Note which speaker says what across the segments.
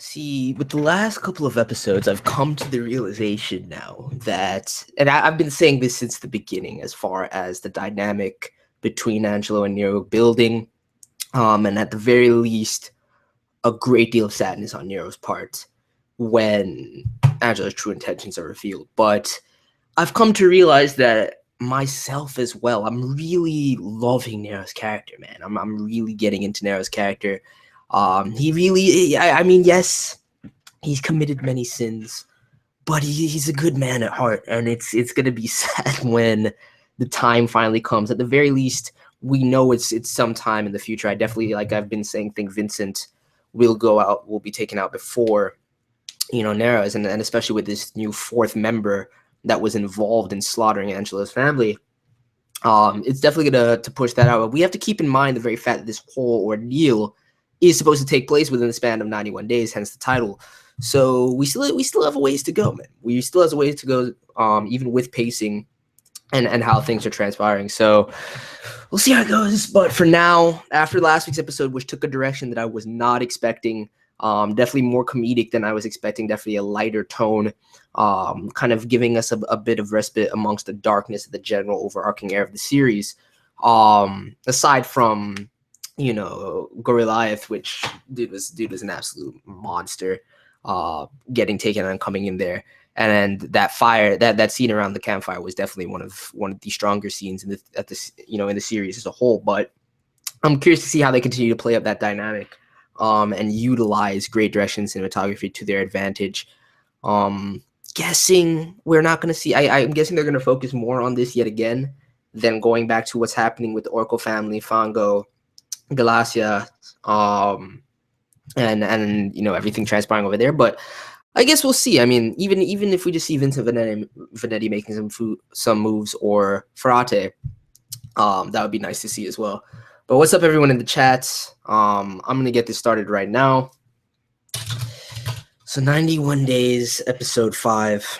Speaker 1: See, with the last couple of episodes, I've come to the realization now that, and I've been saying this since the beginning, as far as the dynamic between Angelo and Nero building, and at the very least, a great deal of sadness on Nero's part when Angelo's true intentions are revealed. But I've come to realize that myself as well. I'm really loving Nero's character, man. I'm really getting into Nero's character. He really, I mean, yes, he's committed many sins, but he's a good man at heart, and it's gonna be sad when the time finally comes. At the very least, we know it's sometime in the future. I definitely, like I've been saying, think Vincent will be taken out before Nero's, and especially with this new fourth member that was involved in slaughtering Angelo's family. It's definitely gonna to push that out. But we have to keep in mind the very fact that this whole ordeal is supposed to take place within the span of 91 days, hence the title. So we still have a ways to go, man. We still have a ways to go, even with pacing and how things are transpiring. So we'll see how it goes. But for now, after last week's episode, which took a direction that I was not expecting, definitely more comedic than I was expecting, definitely a lighter tone, kind of giving us a bit of respite amongst the darkness of the general overarching air of the series. Aside from GORILIATH, which dude was an absolute monster, getting taken and coming in there. And that fire, that scene around the campfire was definitely one of the stronger scenes in the series as a whole. But I'm curious to see how they continue to play up that dynamic, and utilize great direction cinematography to their advantage. Guessing we're not going to see. I'm guessing they're going to focus more on this yet again than going back to what's happening with the ORCO family, Fango, Galassia, and everything transpiring over there. But I guess we'll see. I mean, even if we just see Vincent Vanetti making some moves, or Frate, that would be nice to see as well. But what's up, everyone in the chats? I'm gonna get this started right now. So 91 days, episode 5.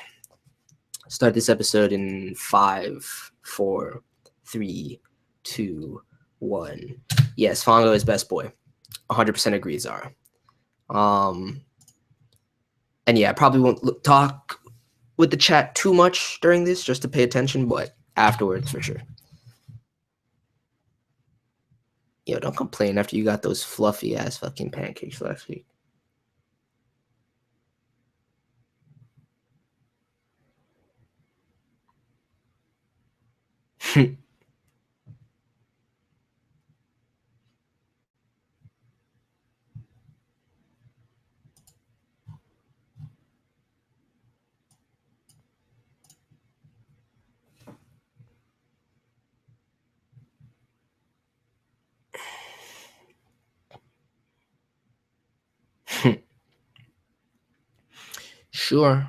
Speaker 1: Start this episode in 5, 4, 3, 2, 1. Yes, Fango is best boy. 100% agree, Zara. And yeah, I probably won't talk with the chat too much during this, just to pay attention, but afterwards for sure. Yo, don't complain after you got those fluffy ass fucking pancakes last week. Sure.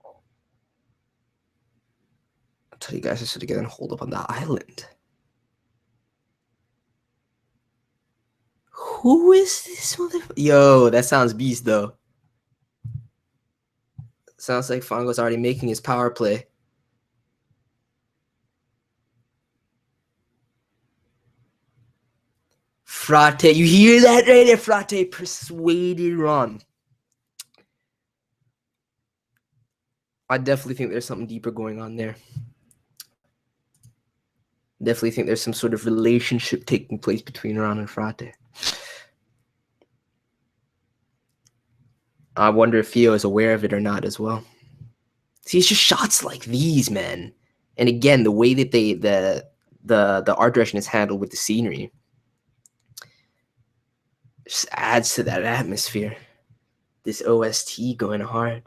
Speaker 1: I'll tell you guys this to get and hold up on the island. Who is this motherfucker? Yo, that sounds beast though. Sounds like Fango's already making his power play. Frate, you hear that right there? Frate persuaded Ron. I definitely think there's something deeper going on there. Definitely think there's some sort of relationship taking place between Ron and Frate. I wonder if Theo is aware of it or not as well. See, it's just shots like these, man. And again, the way that the art direction is handled with the scenery just adds to that atmosphere. This OST going hard.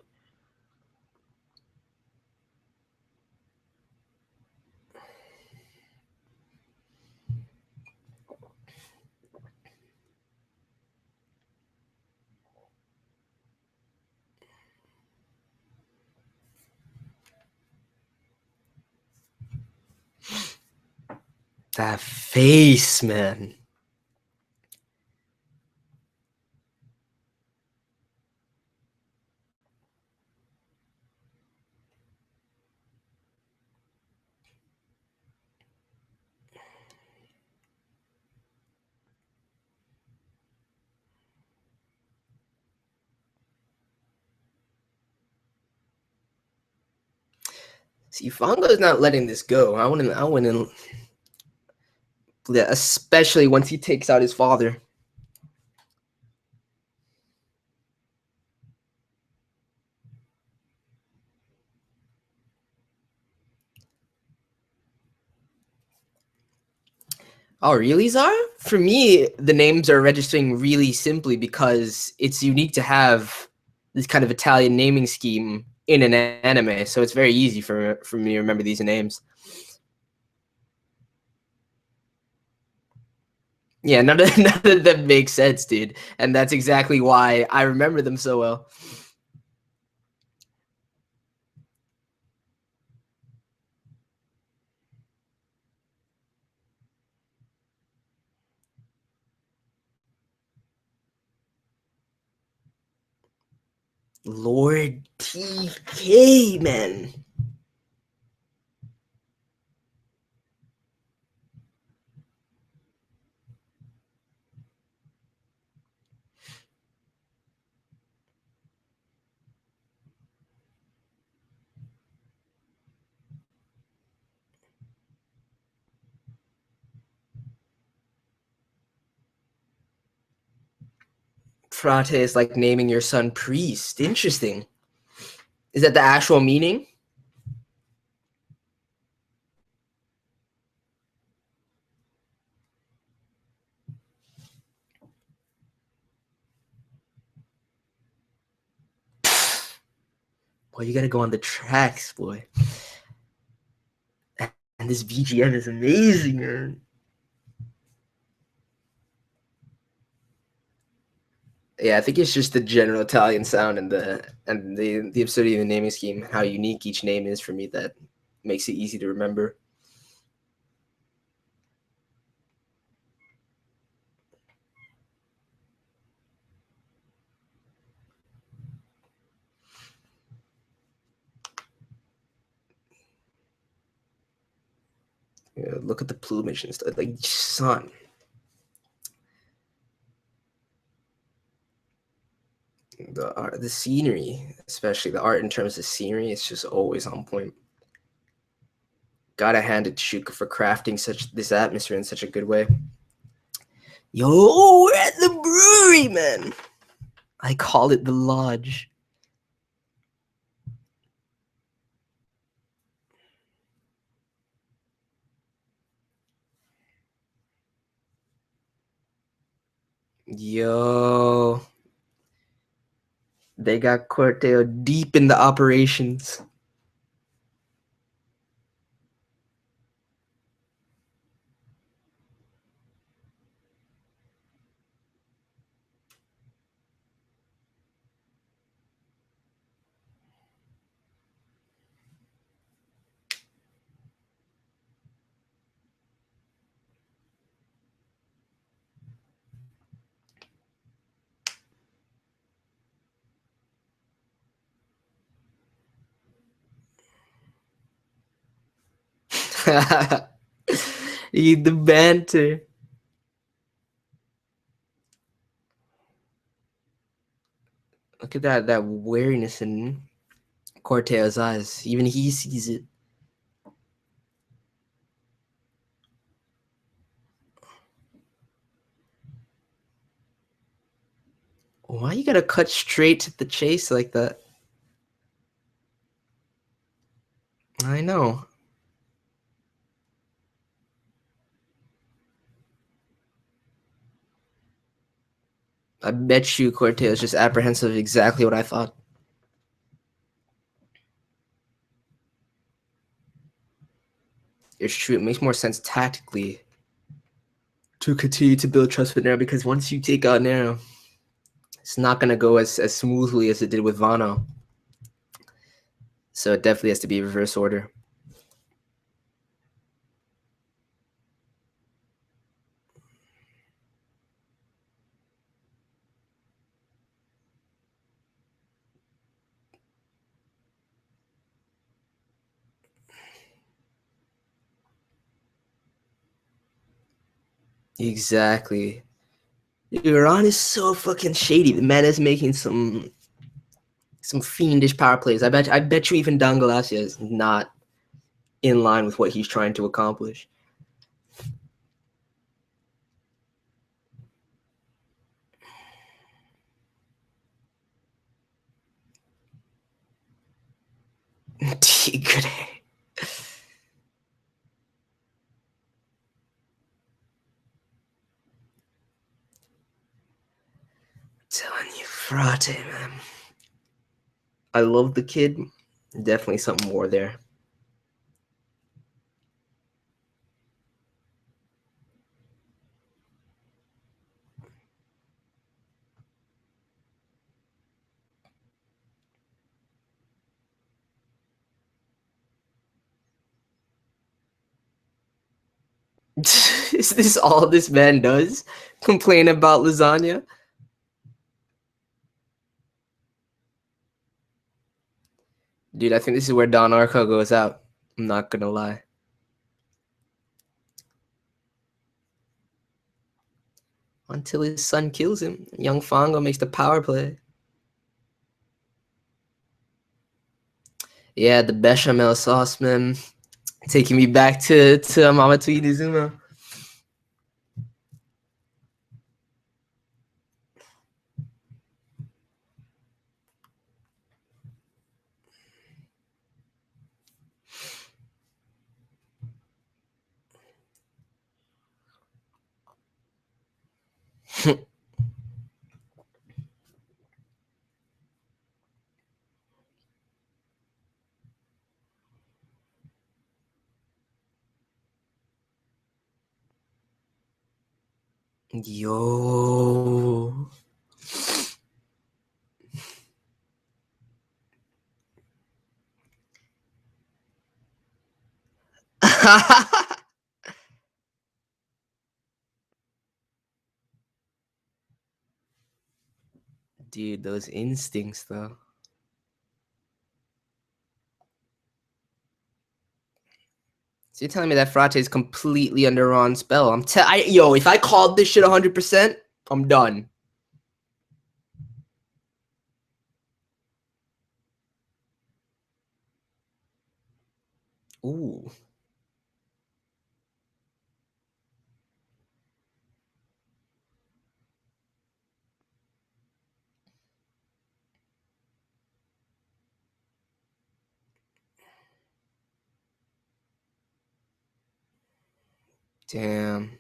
Speaker 1: That face, man. See, Fango's not letting this go. I wouldn't. Yeah, especially once he takes out his father. Oh, really, Zara? For me, the names are registering really simply because it's unique to have this kind of Italian naming scheme in an anime, so it's very easy for me to remember these names. Yeah, none of them make sense, dude, and that's exactly why I remember them so well. Lord TK, man. Frate is like naming your son priest. Interesting. Is that the actual meaning? Boy, you gotta go on the tracks, boy. And this BGM is amazing, man. Yeah, I think it's just the general Italian sound and the absurdity of the naming scheme, how unique each name is for me, that makes it easy to remember. Yeah, look at the plumage and stuff. Like, son. The art, the scenery, especially the art in terms of scenery, it's just always on point. Gotta hand it to Shuka for crafting such this atmosphere in such a good way. Yo, we're at the brewery, man. I call it the lodge. Yo, they got Corteo deep in the operations. The banter. Look at that wariness in Corteo's eyes. Even he sees it. Why you gotta cut straight to the chase like that? I know. I bet you Corteo's just apprehensive of exactly what I thought. It's true. It makes more sense tactically to continue to build trust with Nero, because once you take out Nero, it's not gonna go as smoothly as it did with Vano. So it definitely has to be reverse order. Exactly. Iran is so fucking shady. The man is making some fiendish power plays. I bet you even Don Galassia is not in line with what he's trying to accomplish. Tigre. Telling you, Frate, man. I love the kid. Definitely something more there. Is this all this man does? Complain about lasagna? Dude, I think this is where Don Arco goes out. I'm not gonna lie. Until his son kills him. Young Fango makes the power play. Yeah, the bechamel sauce, man. Taking me back to Mamoru Inazuma. Yo. Dude, those instincts, though. So you're telling me that Frate is completely under Ron's spell? Yo, if I called this shit 100%, I'm done. Ooh. Damn.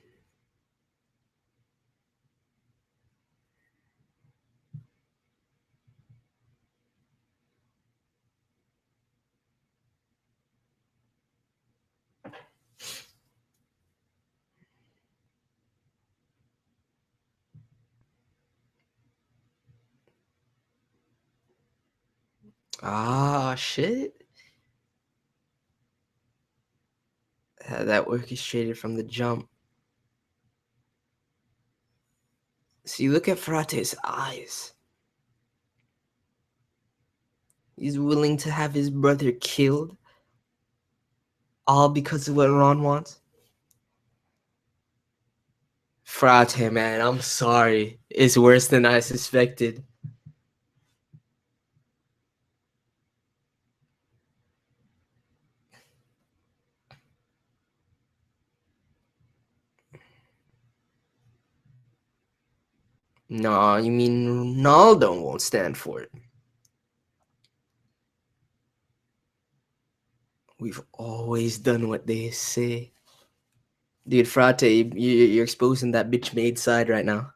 Speaker 1: Ah, shit. Had that orchestrated from the jump. See, look at Frate's eyes. He's willing to have his brother killed, all because of what Ron wants. Frate, man, I'm sorry. It's worse than I suspected. Nah, you mean Ronaldo won't stand for it? We've always done what they say. Dude, Frate, you're exposing that bitch made side right now.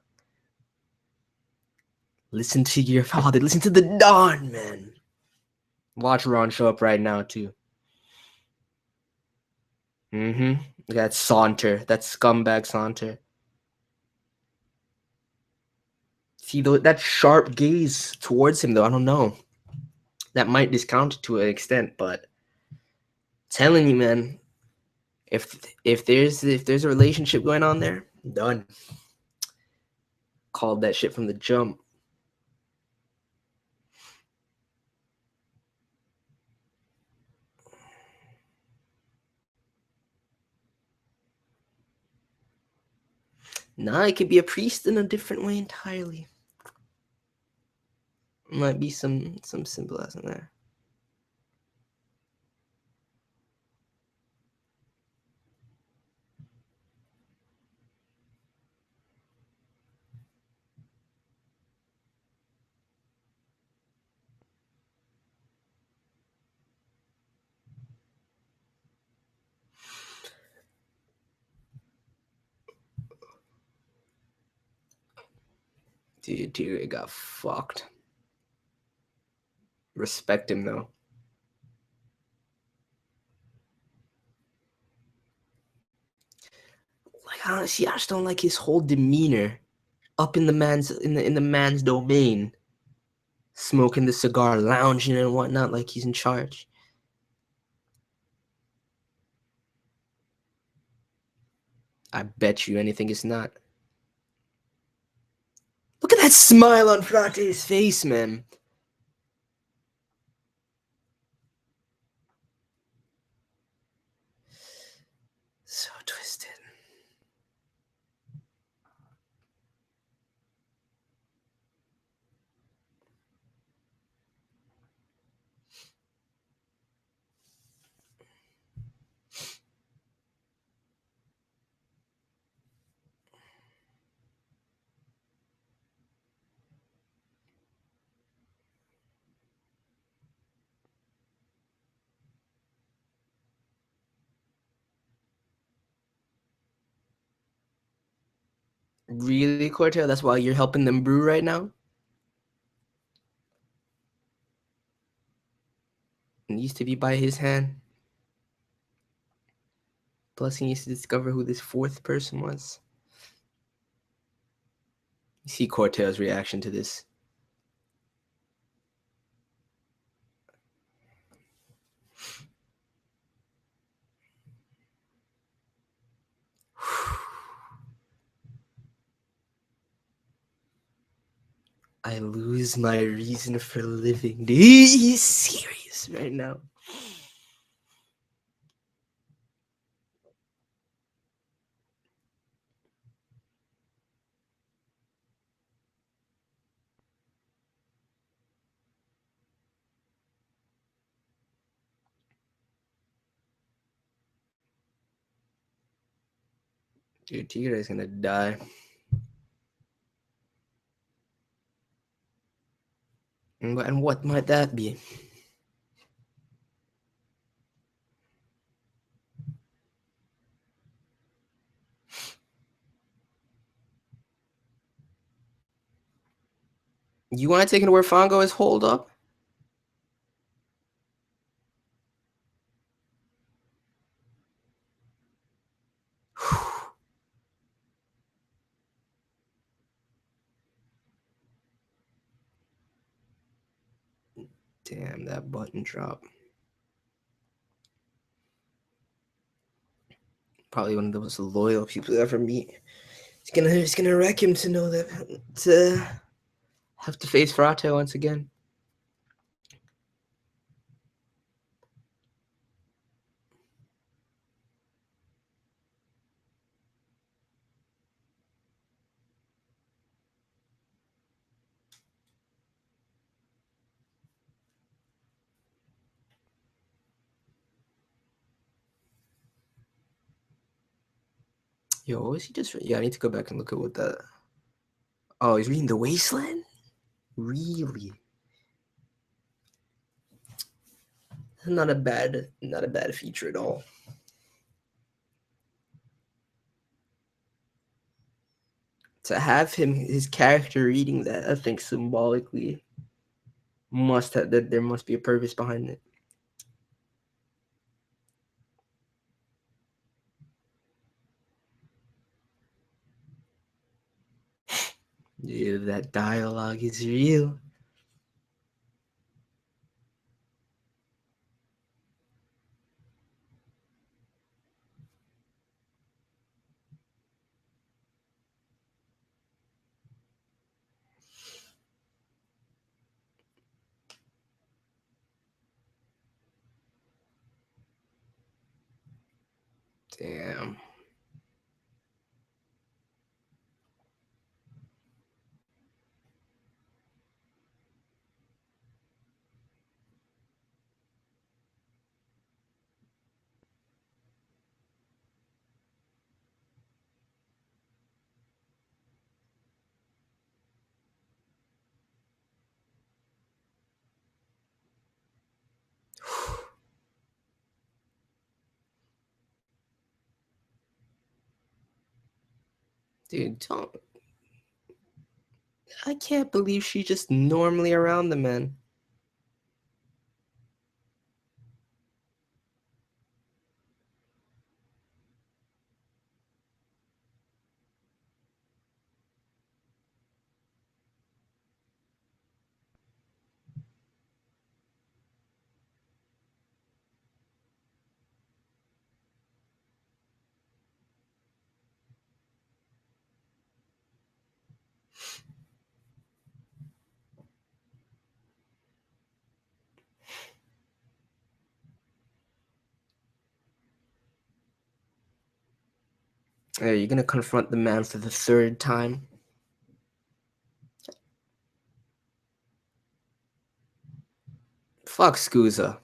Speaker 1: Listen to your father. Listen to the Don, man. Watch Ron show up right now, too. Mm-hmm. That saunter. That scumbag saunter. See, though, that sharp gaze towards him, though, I don't know. That might discount it to an extent, but telling you, man, if there's a relationship going on there, done. Called that shit from the jump. Nah, it could be a priest in a different way entirely. Might be some symbolism there. Dude, Tigre got fucked. Respect him though. Like honestly, I just don't like his whole demeanor up in the man's domain, smoking the cigar, lounging and whatnot, like he's in charge. I bet you anything it's not. Look at that smile on Frate's face, man. So twisted. Really, Cortez? That's why you're helping them brew right now? It needs to be by his hand. Plus, he needs to discover who this fourth person was. You see Cortez's reaction to this. I lose my reason for living. Dude, he's serious right now. Dude, Tigre is gonna die. And what might that be? You want to take it where Fango is holed up? Damn, that button drop. Probably one of the most loyal people ever meet. It's gonna wreck him to know that to have to face Frate once again. Yo, what was he just? Yeah, I need to go back and look at what that. Oh, he's reading The Wasteland. Really? Not a bad feature at all. To have his character reading that, I think symbolically that there must be a purpose behind it. Yeah, that dialogue is real. Damn. Dude, don't. I can't believe she's just normally around the man. Are you gonna confront the man for the third time? Fuck Scusa.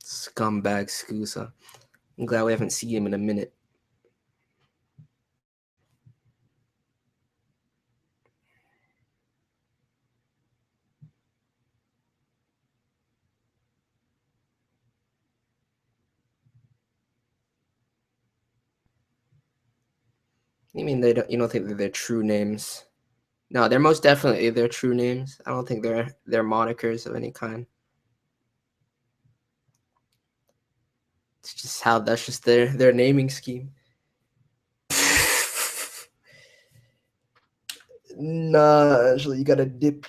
Speaker 1: Scumbag Scusa. I'm glad we haven't seen him in a minute. You mean you don't think they're their true names? No, they're most definitely their true names. I don't think they're monikers of any kind. It's just how that's just their naming scheme. Nah, Angela, you gotta dip.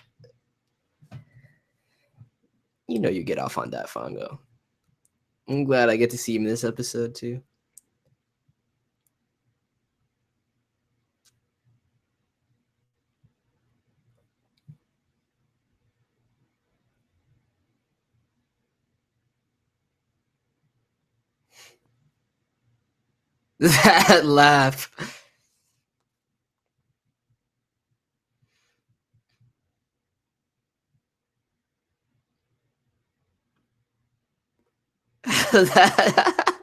Speaker 1: You know you get off on that, Fango. I'm glad I get to see him in this episode too. That laugh. That...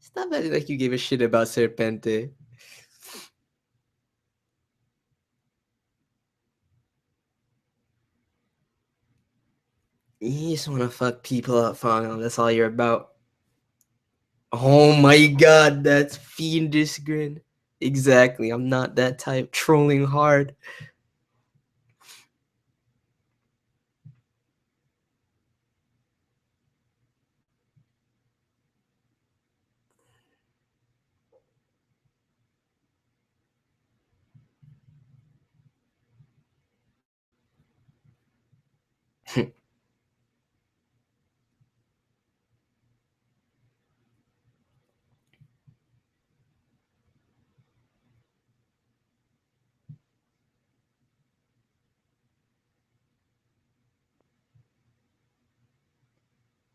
Speaker 1: Stop acting like you gave a shit about Serpente. You just want to fuck people up, Fango. That's all you're about. Oh my god, that's fiendish grin. Exactly, I'm not that type. Trolling hard.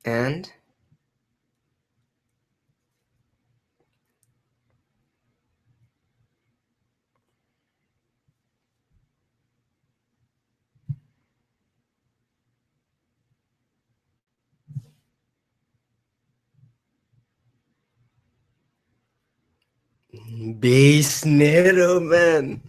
Speaker 1: And Base Nero, man.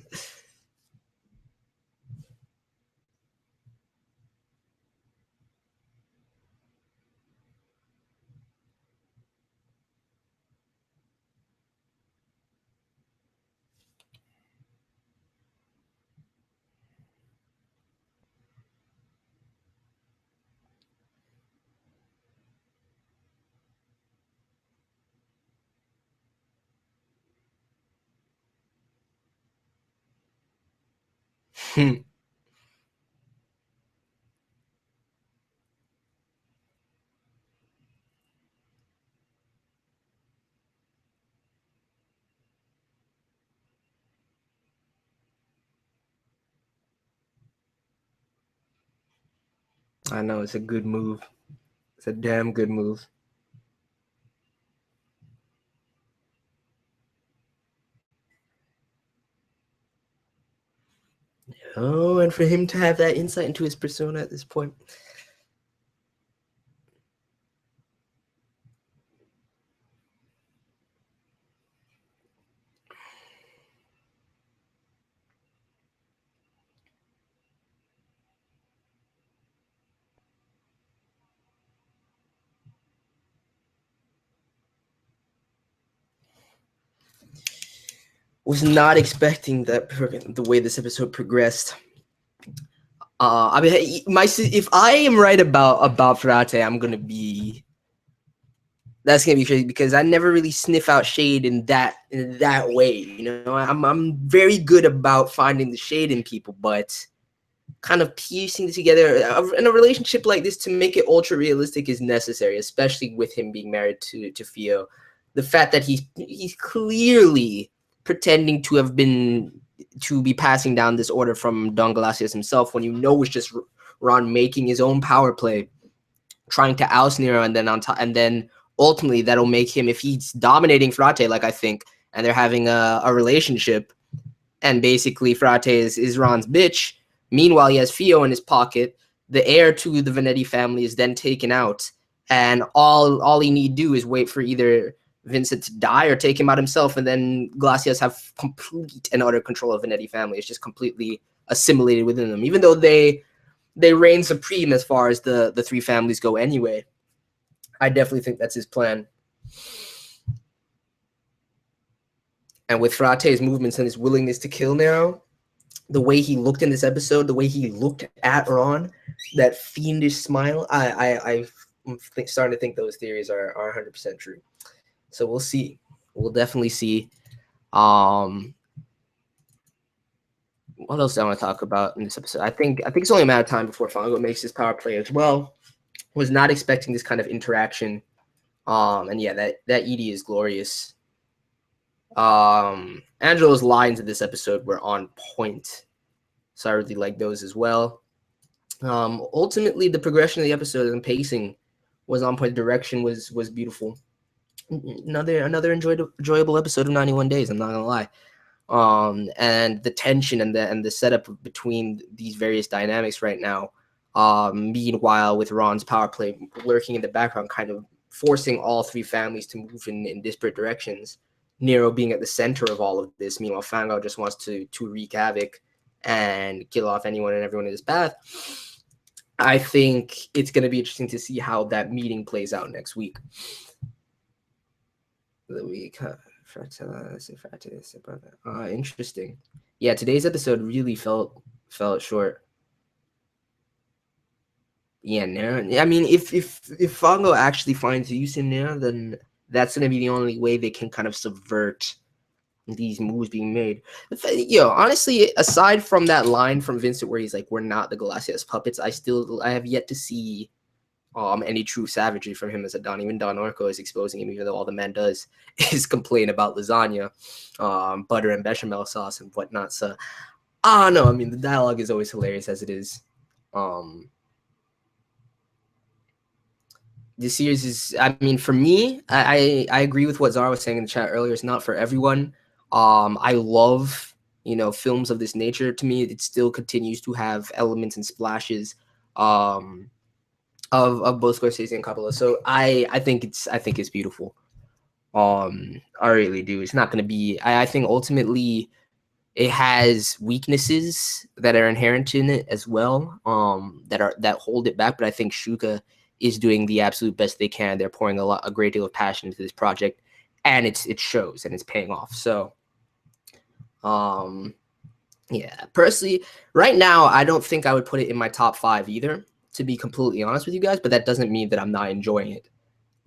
Speaker 1: I know it's a good move. It's a damn good move. Oh, and for him to have that insight into his persona at this point. Was not expecting that the way this episode progressed. I mean, if I am right about Frate, I'm gonna be. That's gonna be crazy because I never really sniff out shade in that way. You know, I'm very good about finding the shade in people, but kind of piecing it together in a relationship like this to make it ultra realistic is necessary, especially with him being married to Fio. The fact that he's clearly pretending to be passing down this order from Don Galassias himself, when you know it's just Ron making his own power play, trying to oust Nero, and then on top, and then ultimately that'll make him, if he's dominating Frate, like I think, and they're having a relationship, and basically Frate is Ron's bitch. Meanwhile, he has Fio in his pocket. The heir to the Venetti family is then taken out, and all he need do is wait for either Vincent to die or take him out himself, and then Galassias have complete and utter control of the Venetti family. It's just completely assimilated within them, even though they reign supreme as far as the three families go anyway. I definitely think that's his plan. And with Frate's movements and his willingness to kill Nero, the way he looked in this episode, the way he looked at Ron, that fiendish smile, I'm starting to think those theories are 100% true. So we'll see. We'll definitely see. What else do I want to talk about in this episode? I think it's only a matter of time before Fango makes his power play as well. Was not expecting this kind of interaction. And yeah, that Edie is glorious. Angelo's lines in this episode were on point, so I really like those as well. Ultimately, the progression of the episode and pacing was on point. Direction was beautiful. Another enjoyable episode of 91 Days. I'm not gonna lie. And the tension and the setup between these various dynamics right now. Meanwhile, with Ron's power play lurking in the background, kind of forcing all three families to move in disparate directions. Nero being at the center of all of this. Meanwhile, Fango just wants to wreak havoc and kill off anyone and everyone in his path. I think it's going to be interesting to see how that meeting plays out next week. The week, interesting. Yeah, today's episode really felt short. Yeah, Nero. I mean, if Fango actually finds use in Nero, then that's going to be the only way they can kind of subvert these moves being made. Honestly, aside from that line from Vincent where he's like, "We're not the Galassias puppets," I have yet to see any true savagery from him as a Don. Even Don Orco is exposing him, even though all the man does is complain about lasagna, butter and bechamel sauce and whatnot. So, I don't know. I mean, the dialogue is always hilarious as it is. This series is, I mean, for me, I agree with what Zara was saying in the chat earlier. It's not for everyone. I love, films of this nature. To me, it still continues to have elements and splashes of both Scorsese and Coppola. So I think it's beautiful. I really do. It's not going to be, I think ultimately it has weaknesses that are inherent in it as well, that hold it back. But I think Shuka is doing the absolute best they can. They're pouring a great deal of passion into this project, and it shows and it's paying off. So, yeah, personally, right now, I don't think I would put it in my top 5 either, to be completely honest with you guys, but that doesn't mean that I'm not enjoying it.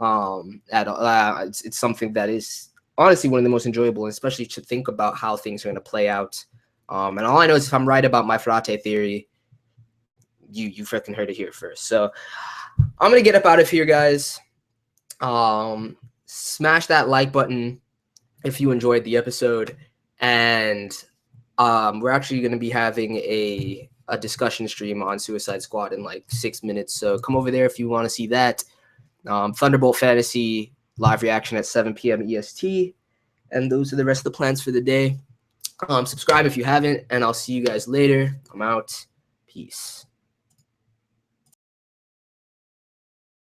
Speaker 1: At all. It's something that is honestly one of the most enjoyable, especially to think about how things are going to play out. And all I know is if I'm right about my Frate theory, you freaking heard it here first. So I'm going to get up out of here, guys. Smash that like button if you enjoyed the episode. And we're actually going to be having a discussion stream on Suicide Squad in like 6 minutes. So come over there if you want to see that. Thunderbolt Fantasy live reaction at 7 p.m. EST. And those are the rest of the plans for the day. Subscribe if you haven't, and I'll see you guys later. I'm out. Peace.